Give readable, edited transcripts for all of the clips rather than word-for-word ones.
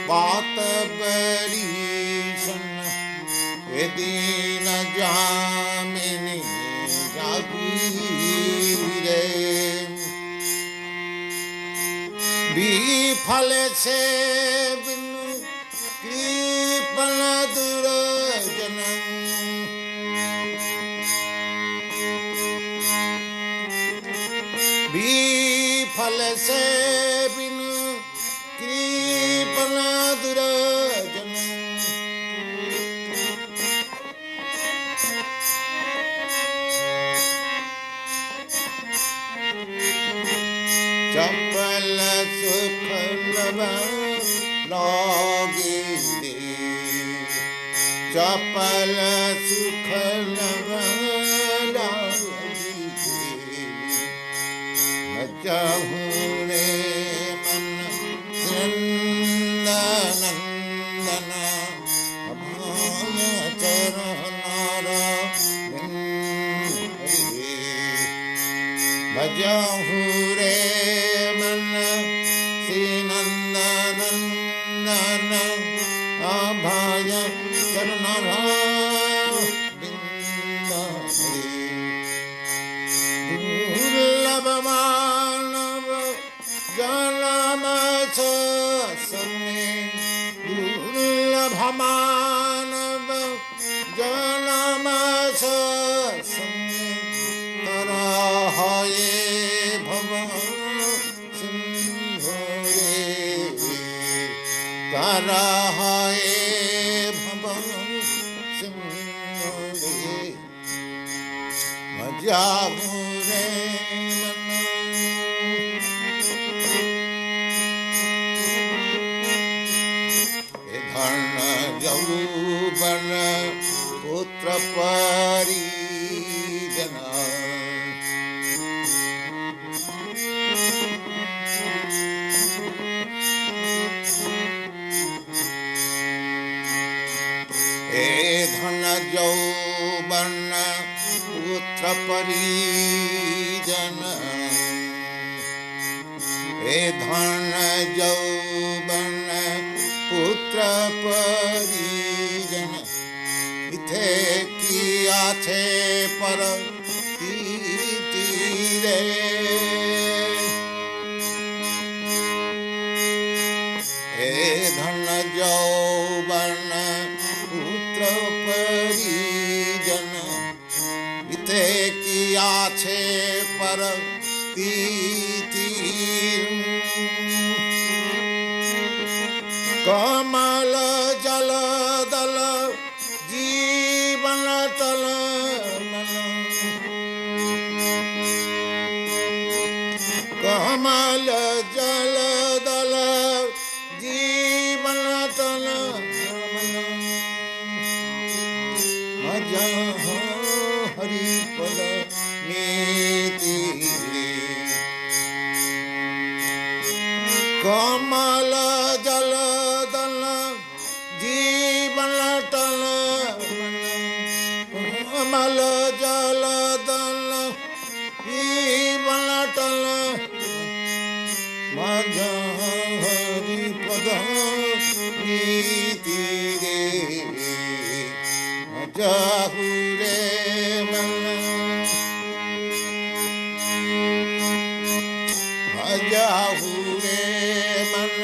बात बड़ी सन दीन जामिनी जागीरे विफल से बिनु कृपण दुर्जन विफल से बिनु कृपण दुर्जन चपल सुख लागे दे चपल सुख लागे दे जहुरे मन नंदन अभाय चरनार भजहुरे मन श्री नंदन अभाय चरनार दुर्लभ मानव जन्म सने दुर्लभ मानव जन्म सने तरहे भव सिंधु तरहे भव सिंधु मजामुरे यौवन पुत्र परिजन हे धन यौवन पुत्र परिजन हे धन यौवन पुत्र परिजन इथे किया थे पर तीरे हे धन यौवन पुत्र परिजन इथे किया थे पर तीर कमल जल दल जीवन तल कमल जल दल जीवन तल मजा हरि पद नीति कमल जल दल जीवन टल कमल जल दल जीवन टल मजा हरि पद नीति रे मजा हुरे मन मजा हुरे मन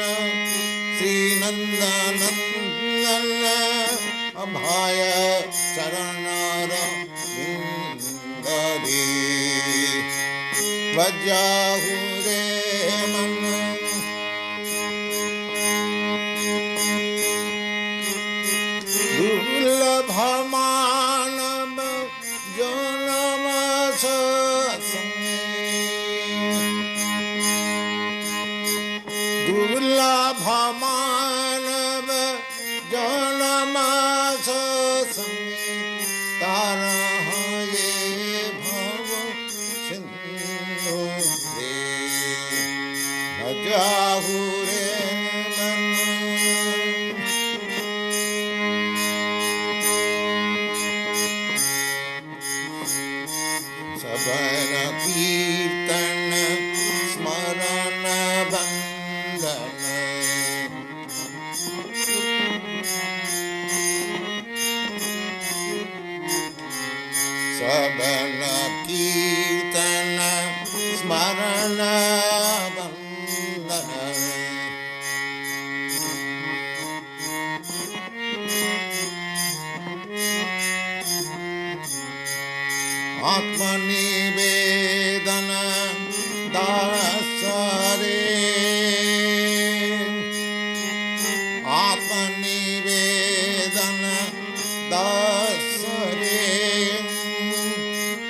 श्री नंदन अभाय चरणार बिंदरी बजाहु रे मन दुर्लभ मानव जनम दुर्लभ मानव जनम तारा ये भव सिंधु रे भजाहु रे मन सबन कीर्तन स्मरण बंदन Atmanivedana dasare Atmanivedana dasare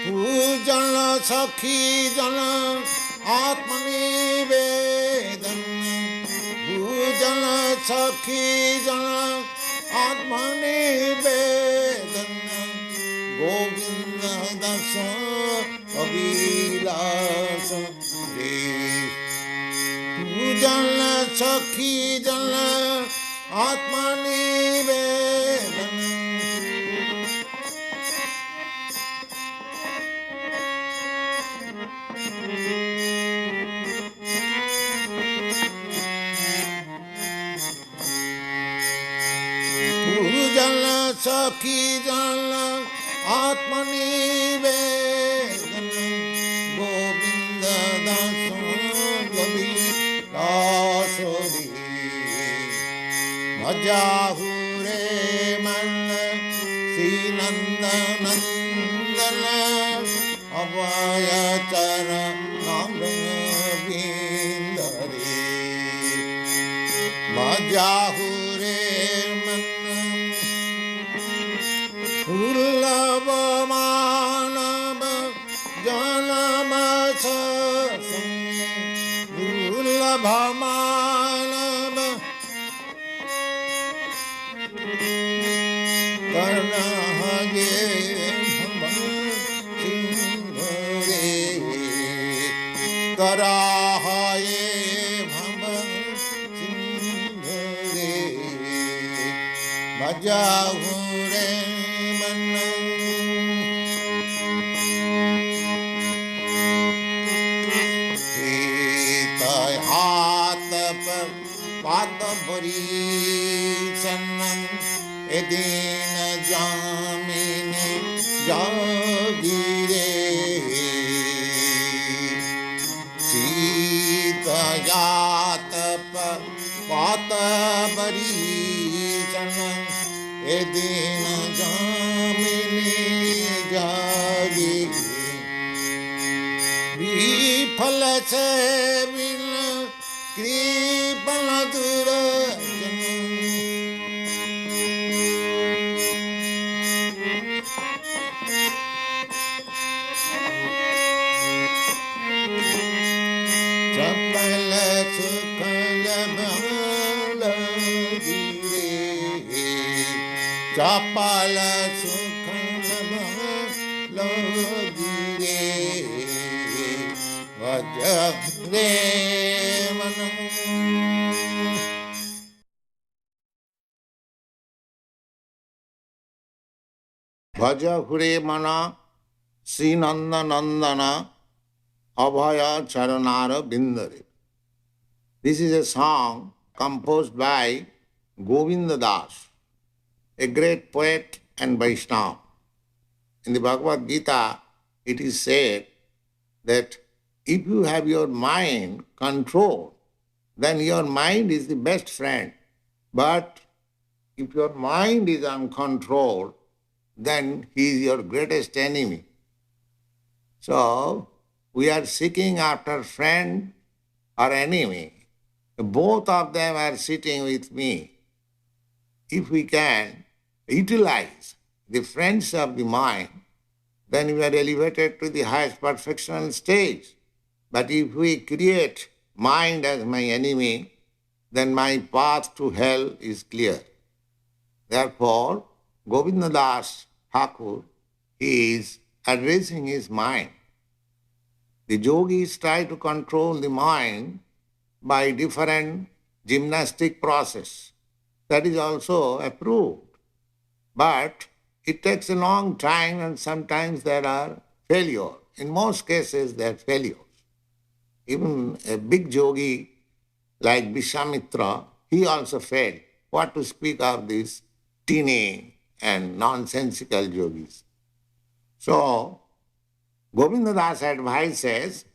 Pujana sakhi jana Atmanivedana Pujana sakhi jana Atmanivedana Govinda dasa avilasa Pujana sakhi jana Atmanivedana Pujana sakhi jana Atmanivedana Govinda dasa avilasa Bhajahure manna Sinanda nandana Abhaya chara namravindare Bhajahure manna Ullava manava janamasa sami Ullava manava Karnahage Bhava Sindhare Karahaye Bhava Sindhare Bhajahure Manam Hitay Hatapar Patabari Sanam Edina Jamini Jagire Sita Yatapa Patabari Sanam Edina Jamini Jagire Viphala se vina Kripala Durajana Chapala Sukhala Bhala Gire Chapala Sukhala Bhala Gire Vajagre Manam Bhajahure Mana Srinanda Nandana Abhaya Charanara Bindare. This is a song composed by Govinda Das, a great poet and Vaishnava. In the Bhagavad Gita, it is said that if you have your mind controlled, then your mind is the best friend. But if your mind is uncontrolled, then he is your greatest enemy. So, we are seeking after friend or enemy. Both of them are sitting with me. If we can utilize the friends of the mind, then we are elevated to the highest perfectional stage. But if we create mind as my enemy, then my path to hell is clear. Therefore, Govinda Das Thakur is addressing his mind. The yogis try to control the mind by different gymnastic process. That is also approved. But it takes a long time and sometimes there are failures. In most cases, there are failures. Even a big yogi like Vishamitra, he also failed. What to speak of these teeny and nonsensical yogis? So, Govinda Das advises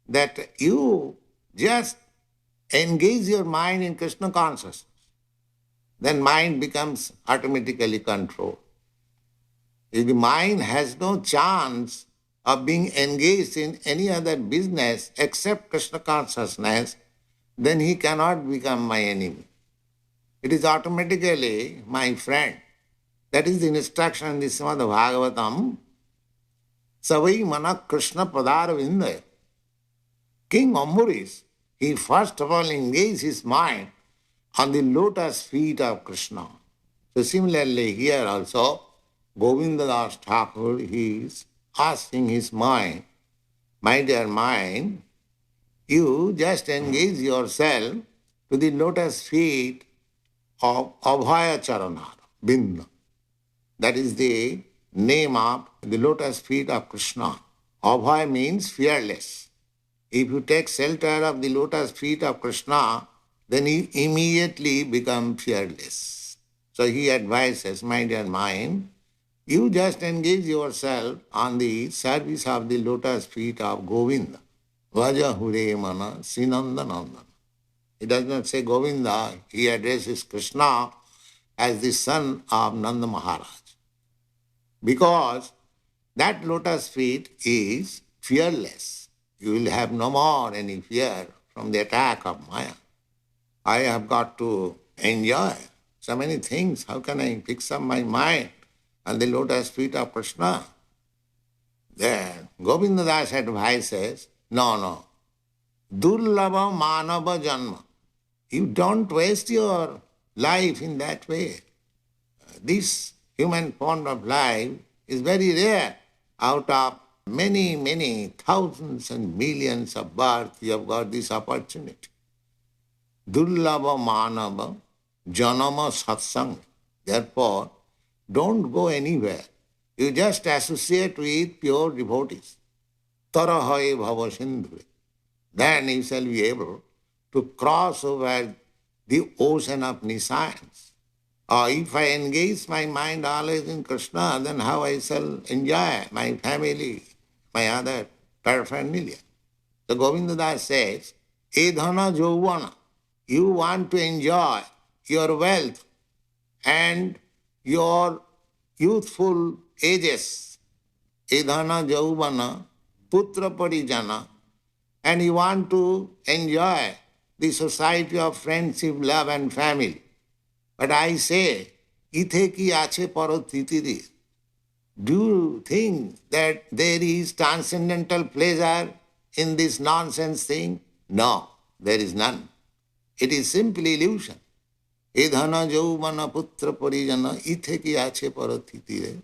that you just engage your mind in Krishna consciousness. Then mind becomes automatically controlled. If the mind has no chance of being engaged in any other business except Krishna consciousness, then he cannot become my enemy. It is automatically my friend. That is the instruction in the Srimad Bhagavatam. Savai mana Krishna padar vindaya. King Amburis, he first of all engaged his mind on the lotus feet of Krishna. So similarly here also, Govinda Das Thakur, he is asking his mind, my dear mind, you just engage yourself to the lotus feet of Abhaya Charanar, Binda. That is the name of the lotus feet of Krishna. Abhaya means fearless. If you take shelter of the lotus feet of Krishna, then you immediately become fearless. So he advises, my dear mind, you just engage yourself on the service of the lotus feet of Govinda. Vaja hure mana sinanda nandana. He does not say Govinda, he addresses Krishna as the son of Nanda Maharaj. Because that lotus feet is fearless. You will have no more any fear from the attack of Maya. I have got to enjoy so many things. How can I fix up my mind on the lotus feet of Krishna? Then Govinda Das advises, no. Durlava manava janma. You don't waste your life in that way. This human form of life is very rare. Out of many thousands and millions of births, you have got this opportunity. Durlava manava janama satsang. Therefore, don't go anywhere. You just associate with pure devotees. Tarahaye bhava sindhu. Then you shall be able to cross over the ocean of nescience. Or if I engage my mind always in Krishna, then how I shall enjoy my family, my other paraphernalia. So Govinda Das says, Edhana Jovana, you want to enjoy your wealth and your youthful ages. Edhana Jovana, Putra Parijana, and you want to enjoy the society of friendship, love and family. But I say, ithe ki ache parotitiri. Do you think that there is transcendental pleasure in this nonsense thing? No, there is none. It is simply illusion. Edhana jauvana putra parijana ithe ki ache parotitire.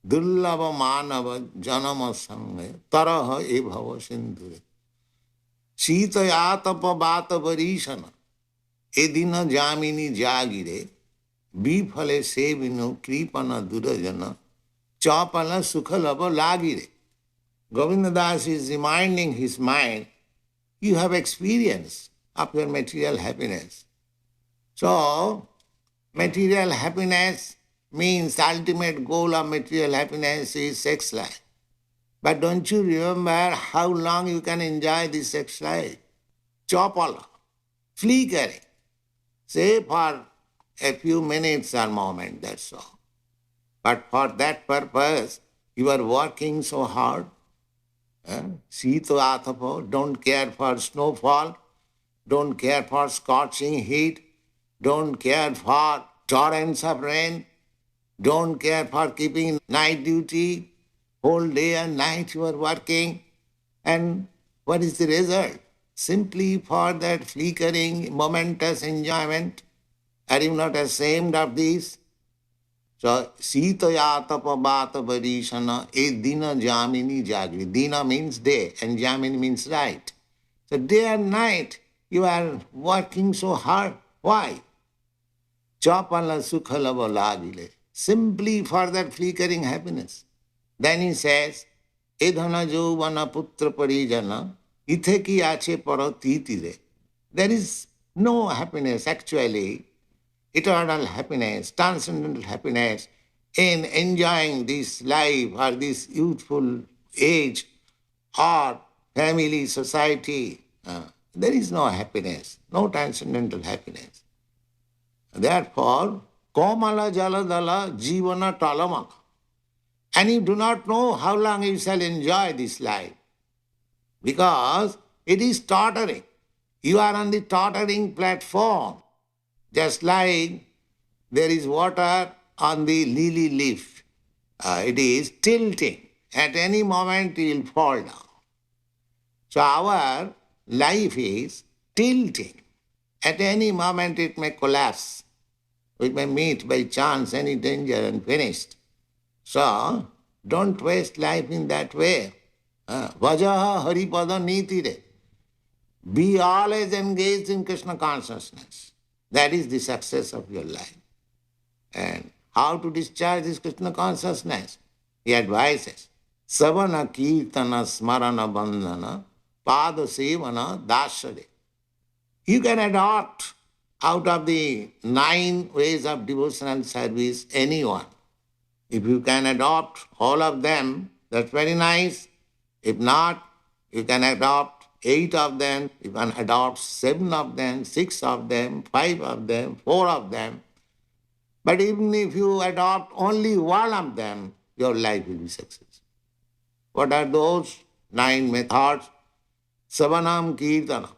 Dullava manava janama sanghe taraha e bhava sindhure. Sitayatapa bata varishana. Edina jamini jagire, bifale sevino kripana durajana, chapala sukhalava lagire. Govinda Das is reminding his mind, you have experience of your material happiness. So, material happiness means the ultimate goal of material happiness is sex life. But don't you remember how long you can enjoy this sex life? Chapala, flickering. Say for a few minutes or moment, that's all. But for that purpose, you are working so hard. Sito atapo, don't care for snowfall, don't care for scorching heat, don't care for torrents of rain, don't care for keeping night duty, whole day and night you are working. And what is the result? Simply for that flickering, momentous enjoyment. Are you not ashamed of this? So, Sitaya tapa bata varishana e dina jamini jagri. Dina means day and jamini means night. So day and night you are working so hard. Why? Chapala sukhalava lagile. Simply for that flickering happiness. Then he says, Edhana jovana putra parijana ithe ki ache parotitire. There is no happiness actually, eternal happiness, transcendental happiness in enjoying this life or this youthful age or family, society. There is no happiness, no transcendental happiness. Therefore, Komala Jaladala Jivana Talamaka. And you do not know how long you shall enjoy this life, because it is tottering. You are on the tottering platform, just like there is water on the lily leaf. It is tilting. At any moment you will fall down. So our life is tilting. At any moment it may collapse. We may meet by chance any danger and finished. So don't waste life in that way. Vajaha haripada niti re. Be always engaged in Krishna consciousness. That is the success of your life. And how to discharge this Krishna consciousness? He advises, Savana Kirtana Smarana Bandhana Pada Sevana Dashare. You can adopt out of the 9 ways of devotional service anyone. If you can adopt all of them, that's very nice. If not, you can adopt 8 of them, you can adopt 7 of them, 6 of them, 5 of them, 4 of them. But even if you adopt only one of them, your life will be successful. What are those 9 methods? Savanam Kirtanam,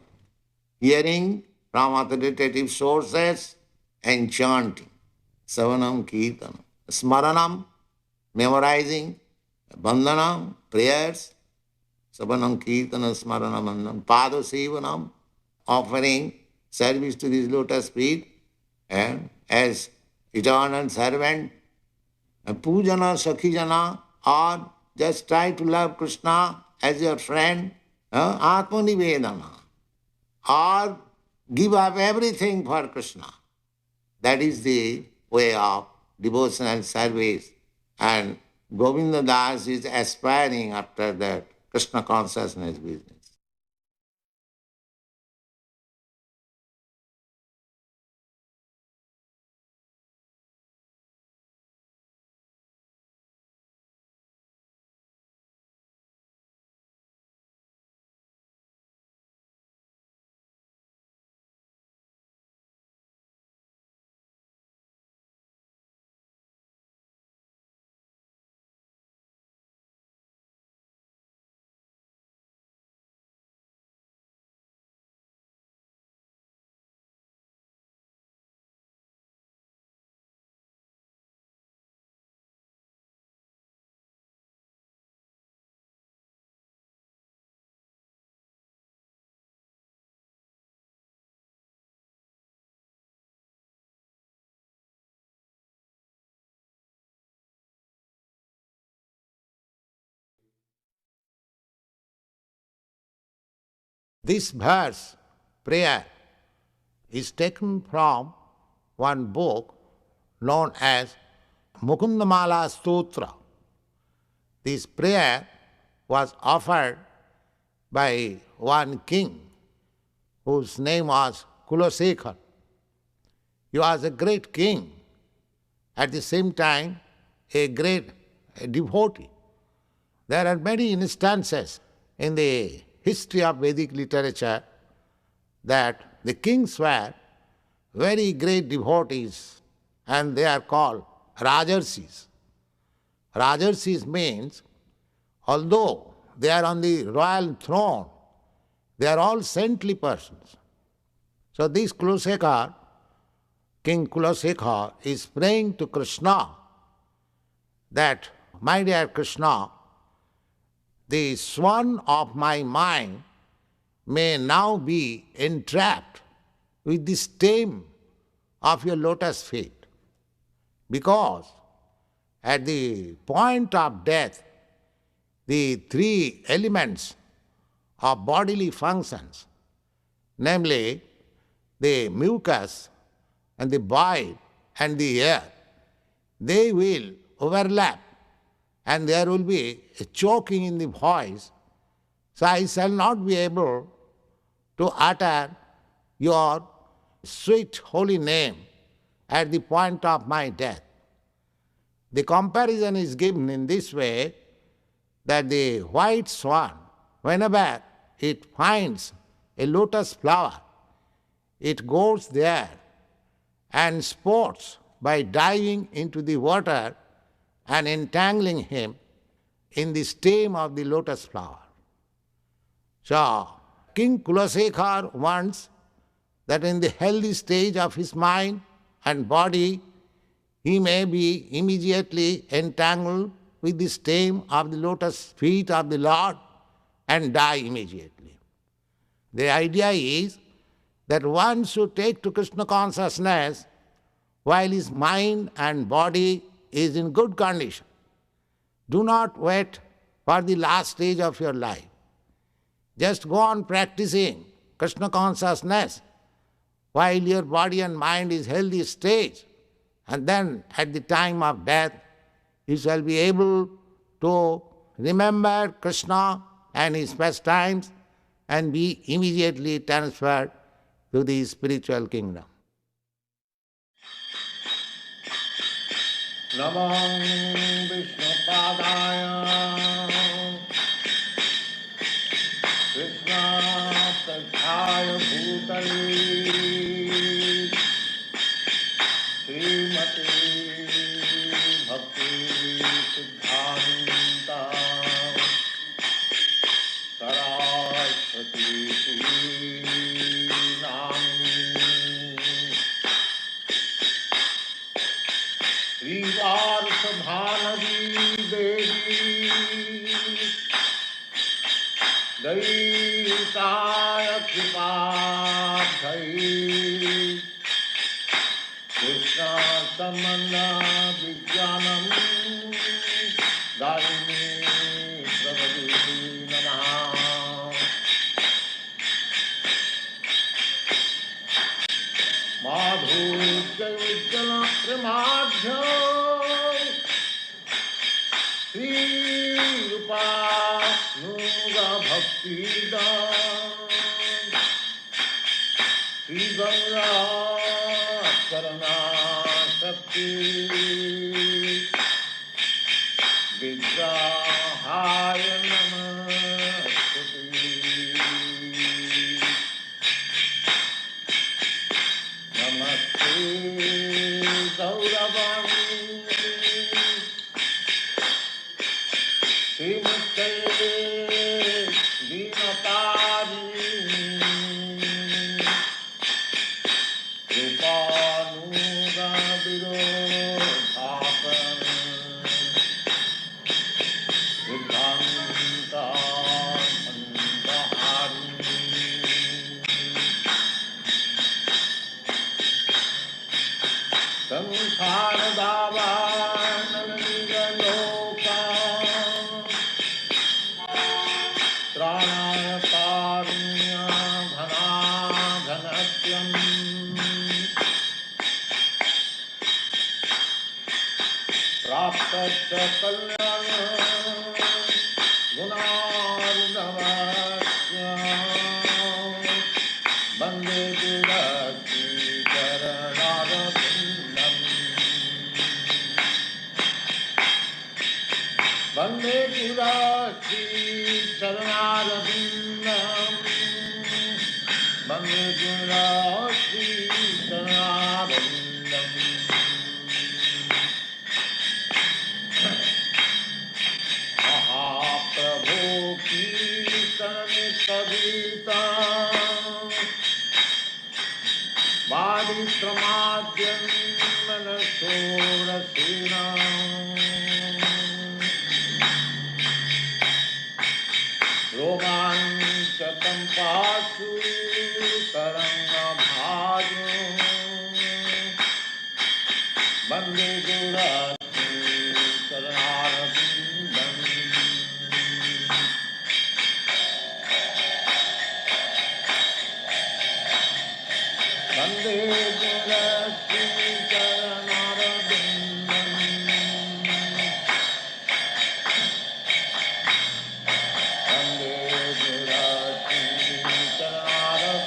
hearing from authoritative sources and chanting. Savanam Kirtanam. Smaranam, memorizing. Bandhanam, prayers. Savanam Kirtanam, Smaranam, Bandhanam. Pada Sevanam, offering service to this lotus feet, and as eternal servant. Pujana, Sakhijana, or just try to love Krishna as your friend. Atmanivedana, or give up everything for Krishna. That is the way of devotional service. And Govinda Das is aspiring after that Krishna consciousness business. This verse, prayer, is taken from one book known as Mukundamala Stotra. This prayer was offered by one king whose name was Kulasekhar. He was a great king, at the same time a great devotee. There are many instances in the history of Vedic literature that the kings were very great devotees, and they are called Rajarsis. Rajarsis means, although they are on the royal throne, they are all saintly persons. So this Kulasekhar, King Kulasekhar, is praying to Krishna that, my dear Krishna, the swan of my mind may now be entrapped with the stem of your lotus feet, because at the point of death, the 3 elements of bodily functions, namely the mucus and the bile and the air, they will overlap and there will be a choking in the voice. So I shall not be able to utter your sweet holy name at the point of my death. The comparison is given in this way, that the white swan, whenever it finds a lotus flower, it goes there and sports by diving into the water and entangling him in the stem of the lotus flower. So, King Kulasekhar wants that in the healthy stage of his mind and body, he may be immediately entangled with the stem of the lotus feet of the Lord and die immediately. The idea is that one should take to Krishna consciousness while his mind and body is in good condition. Do not wait for the last stage of your life. Just go on practicing Krishna consciousness while your body and mind is healthy stage, and then at the time of death you shall be able to remember Krishna and his pastimes and be immediately transferred to the spiritual kingdom. Namam Vishnupadaya Krishna Sakshaya Bhutale Srimati Bhakti Siddhanta Saraswati Namini Srivar Sabhanavi Devi Daitaya Kripadhai Krishna Samana Vijnanam Daini Prabhati Namaha Madhurya Vijnana Premadhya Sri Rupa Nuga Bhakti Sri Ganga Karana Shakti Vigrahaya Namaste Namaste Gauravani Srimate Dinatari Rupanuga Virodhapan Siddhanta Sandhari Samsara Dava Nalaniga Loka Tranaya Karunya Dhana Dhanatyam Praptasya Kalyana Gunardhavasya Bande Durati Karanarabindam Bande Durati Karanarabindam Bande Durati Karanarabindam Mahaprabhu Kirtan Kavita Parikramadhyam Manasodasena Romanchakam Pasu Taranga Bhaju Bande Gurati Karanarabindam Bande Gurati Karanarabindam Bande Gurati Karanarabindam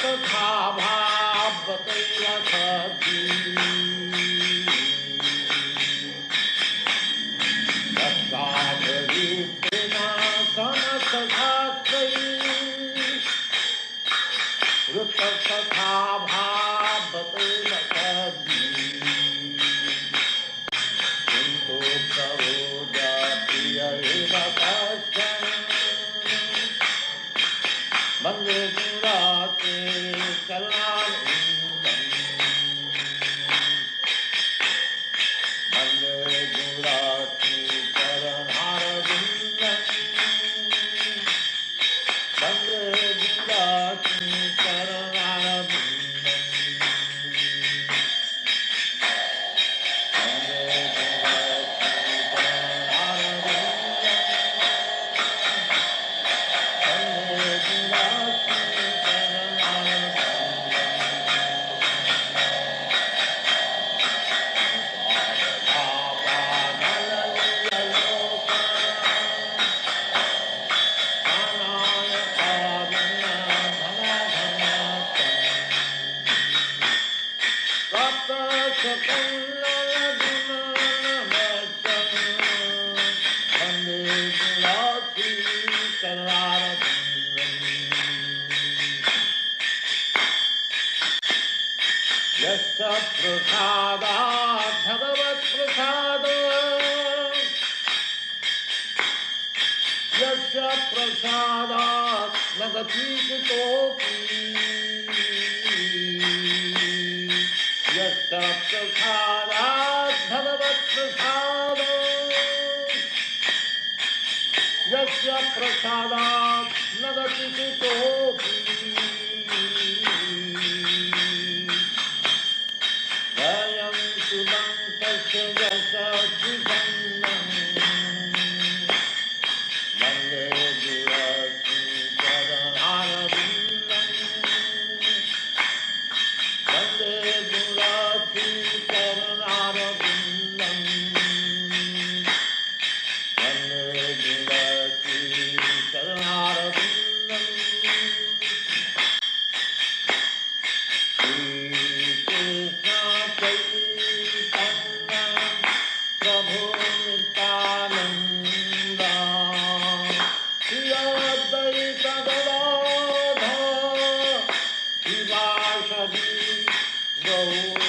तथा भावतैरथी तत्साधरूपिणा समसधात्रै ऋततथा भावतैरथी किन्तु प्रभुजा प्रिय एव कश्चन वन्दे गुराते चरणारविन्दम् वन्दे गुराते चरणारविन्दम् वन्दे गुराते चरणारविन्दम् प्रसादात् भगवत्प्रसादात् यस्य प्रसादात् न गतिकुतोऽपि यस्य प्रसादात् भगवत्प्रसादात् यस्य प्रसादात् न गतिकुतोऽपि Go